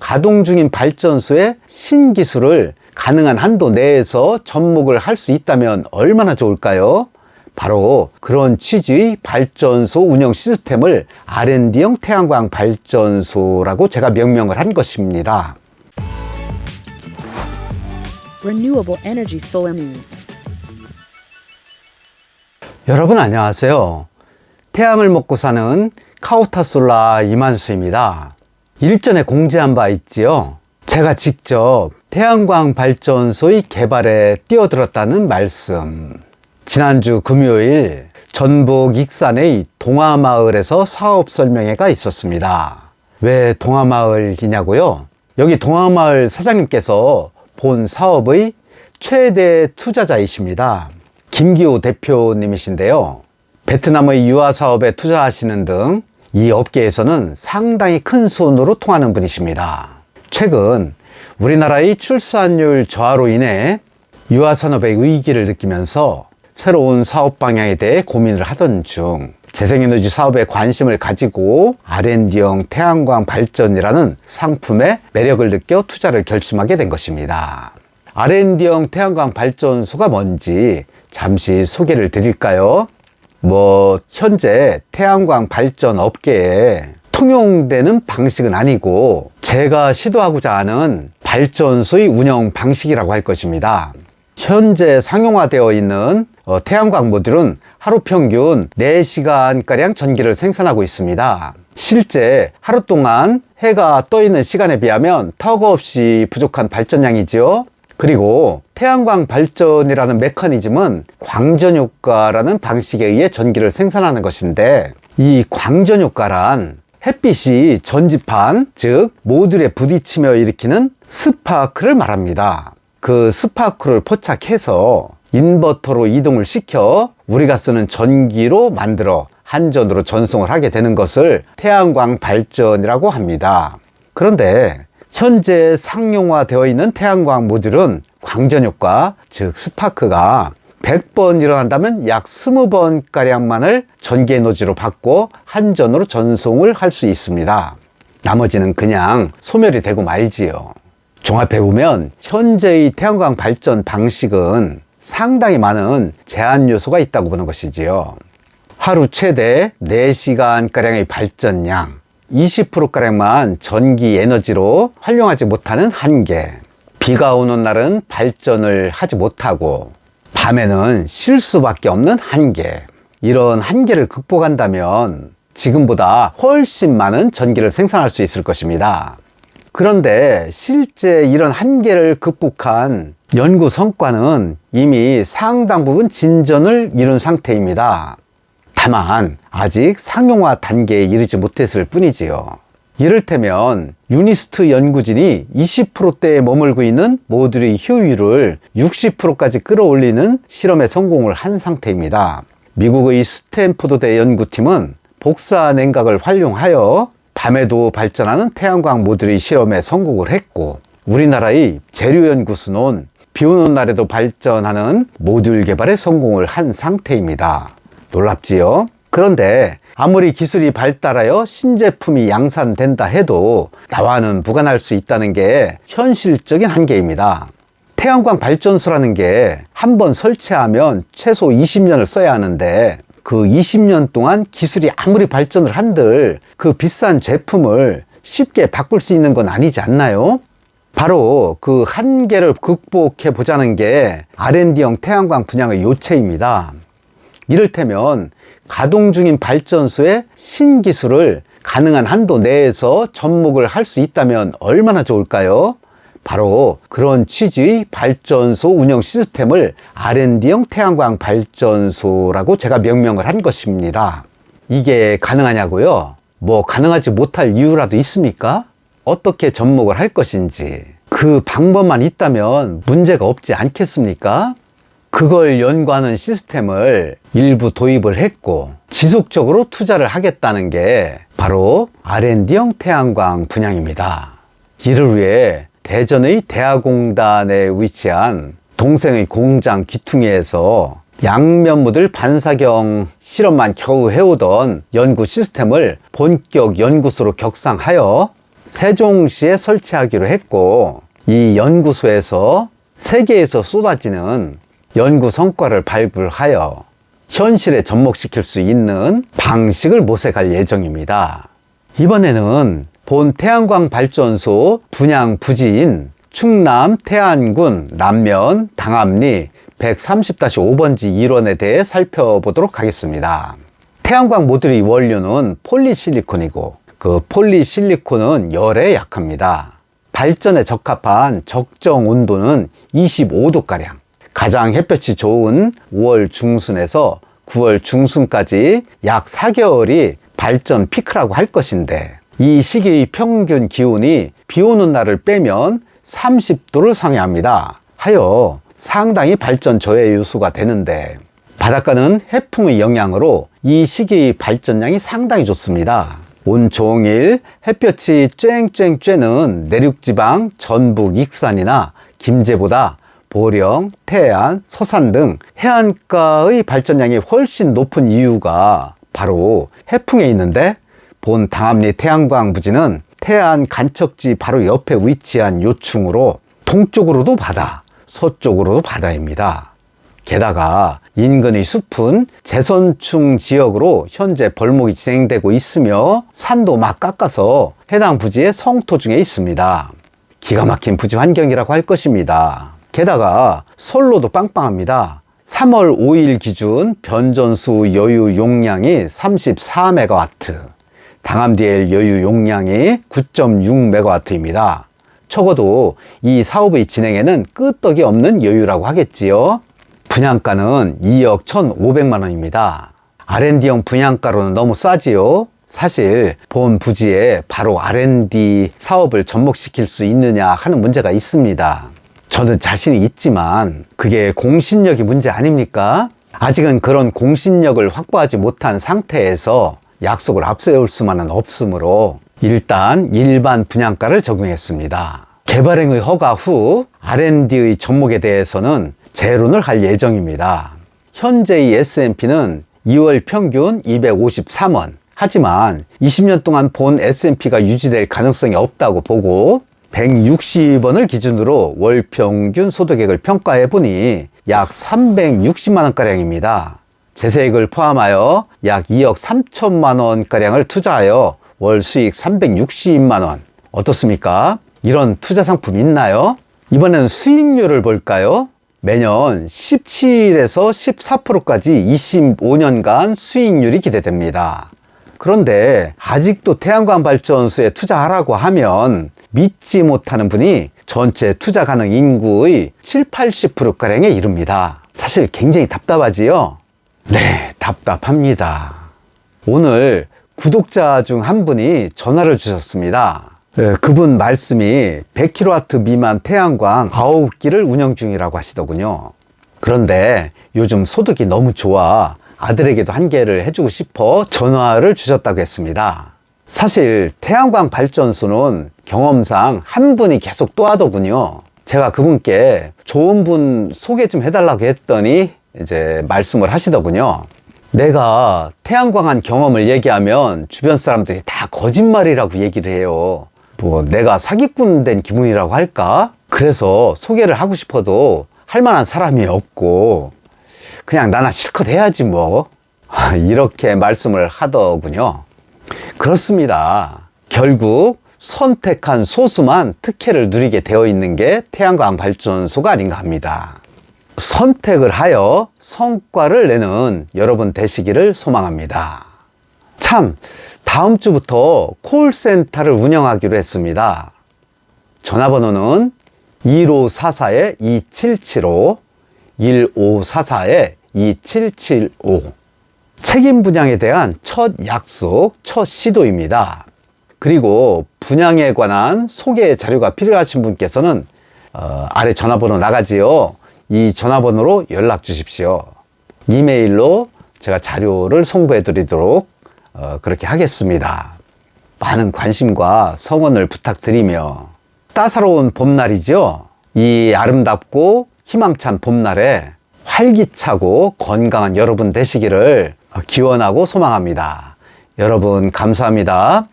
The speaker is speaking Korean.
가동 중인 발전소의 신기술을 가능한 한도 내에서 접목을 할 수 있다면 얼마나 좋을까요? 바로 그런 취지의 발전소 운영 시스템을 R&D형 태양광 발전소라고 제가 명명을 한 것입니다. Renewable Energy Solar News. 여러분 안녕하세요. 태양을 먹고 사는 카오타솔라 이만수입니다. 일전에 공지한 바 있지요. 제가 직접 태양광 발전소의 개발에 뛰어들었다는 말씀. 지난주 금요일 전북 익산의 동화마을에서 사업 설명회가 있었습니다. 왜 동화마을이냐고요? 여기 동화마을 사장님께서 본 사업의 최대 투자자이십니다. 김기호 대표님이신데요. 베트남의 유아 사업에 투자하시는 등 이 업계에서는 상당히 큰 손으로 통하는 분이십니다. 최근 우리나라의 출산율 저하로 인해 유아 산업의 위기를 느끼면서 새로운 사업 방향에 대해 고민을 하던 중 재생에너지 사업에 관심을 가지고 R&D형 태양광 발전이라는 상품의 매력을 느껴 투자를 결심하게 된 것입니다. R&D형 태양광 발전소가 뭔지 잠시 소개를 드릴까요? 현재 태양광 발전 업계에 통용되는 방식은 아니고 제가 시도하고자 하는 발전소의 운영 방식이라고 할 것입니다. 현재 상용화되어 있는 태양광 모듈은 하루 평균 4시간가량 전기를 생산하고 있습니다. 실제 하루 동안 해가 떠 있는 시간에 비하면 턱없이 부족한 발전량이지요. 그리고 태양광 발전이라는 메커니즘은 광전효과라는 방식에 의해 전기를 생산하는 것인데, 이 광전효과란 햇빛이 전지판, 즉 모듈에 부딪히며 일으키는 스파크를 말합니다. 그 스파크를 포착해서 인버터로 이동을 시켜 우리가 쓰는 전기로 만들어 한전으로 전송을 하게 되는 것을 태양광 발전이라고 합니다. 그런데 현재 상용화되어 있는 태양광 모듈은 광전효과, 즉 스파크가 100번 일어난다면 약 20번가량만을 전기 에너지로 받고 한전으로 전송을 할 수 있습니다. 나머지는 그냥 소멸이 되고 말지요. 종합해보면 현재의 태양광 발전 방식은 상당히 많은 제한 요소가 있다고 보는 것이지요. 하루 최대 4시간가량의 발전량, 20%가량만 전기 에너지로 활용하지 못하는 한계, 비가 오는 날은 발전을 하지 못하고 밤에는 쉴 수밖에 없는 한계, 이런 한계를 극복한다면 지금보다 훨씬 많은 전기를 생산할 수 있을 것입니다. 그런데 실제 이런 한계를 극복한 연구 성과는 이미 상당 부분 진전을 이룬 상태입니다. 다만 아직 상용화 단계에 이르지 못했을 뿐이지요. 이를테면 유니스트 연구진이 20%대에 머물고 있는 모듈의 효율을 60%까지 끌어올리는 실험에 성공을 한 상태입니다. 미국의 스탠포드대 연구팀은 복사 냉각을 활용하여 밤에도 발전하는 태양광 모듈의 실험에 성공을 했고, 우리나라의 재료연구소는 비 오는 날에도 발전하는 모듈 개발에 성공을 한 상태입니다. 놀랍지요? 그런데 아무리 기술이 발달하여 신제품이 양산된다 해도 나와는 무관할 수 있다는 게 현실적인 한계입니다. 태양광 발전소라는 게 한번 설치하면 최소 20년을 써야 하는데, 그 20년 동안 기술이 아무리 발전을 한들 그 비싼 제품을 쉽게 바꿀 수 있는 건 아니지 않나요? 바로 그 한계를 극복해 보자는 게 R&D형 태양광 분야의 요체입니다. 이를테면 가동 중인 발전소의 신기술을 가능한 한도 내에서 접목을 할 수 있다면 얼마나 좋을까요? 바로 그런 취지의 발전소 운영 시스템을 R&D형 태양광 발전소라고 제가 명명을 한 것입니다. 이게 가능하냐고요? 가능하지 못할 이유라도 있습니까? 어떻게 접목을 할 것인지 그 방법만 있다면 문제가 없지 않겠습니까? 그걸 연구하는 시스템을 일부 도입을 했고 지속적으로 투자를 하겠다는 게 바로 R&D형 태양광 분야입니다. 이를 위해 대전의 대하공단에 위치한 동생의 공장 귀퉁이에서 양면 모듈 반사경 실험만 겨우 해오던 연구 시스템을 본격 연구소로 격상하여 세종시에 설치하기로 했고, 이 연구소에서 세계에서 쏟아지는 연구 성과를 발굴하여 현실에 접목시킬 수 있는 방식을 모색할 예정입니다. 이번에는 본 태양광 발전소 분양 부지인 충남 태안군 남면 당암리 130-5번지 1원에 대해 살펴보도록 하겠습니다. 태양광 모듈의 원료는 폴리실리콘이고, 그 폴리실리콘은 열에 약합니다. 발전에 적합한 적정 온도는 25도가량. 가장 햇볕이 좋은 5월 중순에서 9월 중순까지 약 4개월이 발전 피크라고 할 것인데, 이 시기의 평균 기온이 비 오는 날을 빼면 30도를 상회합니다. 하여 상당히 발전 저해 요소가 되는데, 바닷가는 해풍의 영향으로 이 시기의 발전량이 상당히 좋습니다. 온종일 햇볕이 쨍쨍 쬐는 내륙지방 전북 익산이나 김제보다 보령, 태안, 서산 등 해안가의 발전량이 훨씬 높은 이유가 바로 해풍에 있는데, 본 당암리 태양광 부지는 태안 간척지 바로 옆에 위치한 요충으로 동쪽으로도 바다, 서쪽으로도 바다입니다. 게다가 인근의 숲은 재선충 지역으로 현재 벌목이 진행되고 있으며 산도 막 깎아서 해당 부지의 성토 중에 있습니다. 기가 막힌 부지 환경이라고 할 것입니다. 게다가 선로도 빵빵합니다. 3월 5일 기준 변전수 여유 용량이 34MW, 당암DL 여유 용량이 9.6MW입니다. 적어도 이 사업의 진행에는 끄떡이 없는 여유라고 하겠지요. 분양가는 2억 1,500만 원입니다. R&D형 분양가로는 너무 싸지요. 사실 본 부지에 바로 R&D 사업을 접목시킬 수 있느냐 하는 문제가 있습니다. 저는 자신이 있지만 그게 공신력이 문제 아닙니까? 아직은 그런 공신력을 확보하지 못한 상태에서 약속을 앞세울 수만은 없으므로 일단 일반 분양가를 적용했습니다. 개발행의 허가 후 R&D의 접목에 대해서는 재론을 할 예정입니다. 현재의 S&P는 2월 평균 253원. 하지만 20년 동안 본 S&P가 유지될 가능성이 없다고 보고 160원을 기준으로 월 평균 소득액을 평가해 보니 약 360만 원가량입니다. 제세액을 포함하여 약 2억 3천만 원가량을 투자하여 월 수익 360만 원. 어떻습니까? 이런 투자 상품 있나요? 이번에는 수익률을 볼까요? 매년 17에서 14%까지 25년간 수익률이 기대됩니다. 그런데 아직도 태양광 발전소에 투자하라고 하면 믿지 못하는 분이 전체 투자 가능 인구의 70-80%가량에 이릅니다. 사실 굉장히 답답하지요? 네, 답답합니다. 오늘 구독자 중 한 분이 전화를 주셨습니다. 그분 말씀이 100kW 미만 태양광 9기를 운영 중이라고 하시더군요. 그런데 요즘 소득이 너무 좋아 아들에게도 한 개를 해주고 싶어 전화를 주셨다고 했습니다. 사실 태양광 발전소는 경험상 한 분이 계속 또 하더군요. 제가 그분께 좋은 분 소개 좀 해달라고 했더니 이제 말씀을 하시더군요. 내가 태양광한 경험을 얘기하면 주변 사람들이 다 거짓말이라고 얘기를 해요. 뭐 내가 사기꾼 된 기분이라고 할까? 그래서 소개를 하고 싶어도 할 만한 사람이 없고 그냥 나나 실컷 해야지 뭐. 이렇게 말씀을 하더군요. 그렇습니다. 결국 선택한 소수만 특혜를 누리게 되어 있는 게 태양광 발전소가 아닌가 합니다. 선택을 하여 성과를 내는 여러분 되시기를 소망합니다. 참, 다음 주부터 콜센터를 운영하기로 했습니다. 전화번호는 1544-2775, 1544-2775. 책임 분양에 대한 첫 약속, 첫 시도입니다. 그리고 분양에 관한 소개 자료가 필요하신 분께서는 아래 전화번호 나가지요. 이 전화번호로 연락 주십시오. 이메일로 제가 자료를 송부해 드리도록 그렇게 하겠습니다. 많은 관심과 성원을 부탁드리며 따사로운 봄날이죠. 이 아름답고 희망찬 봄날에 활기차고 건강한 여러분 되시기를 기원하고 소망합니다. 여러분 감사합니다.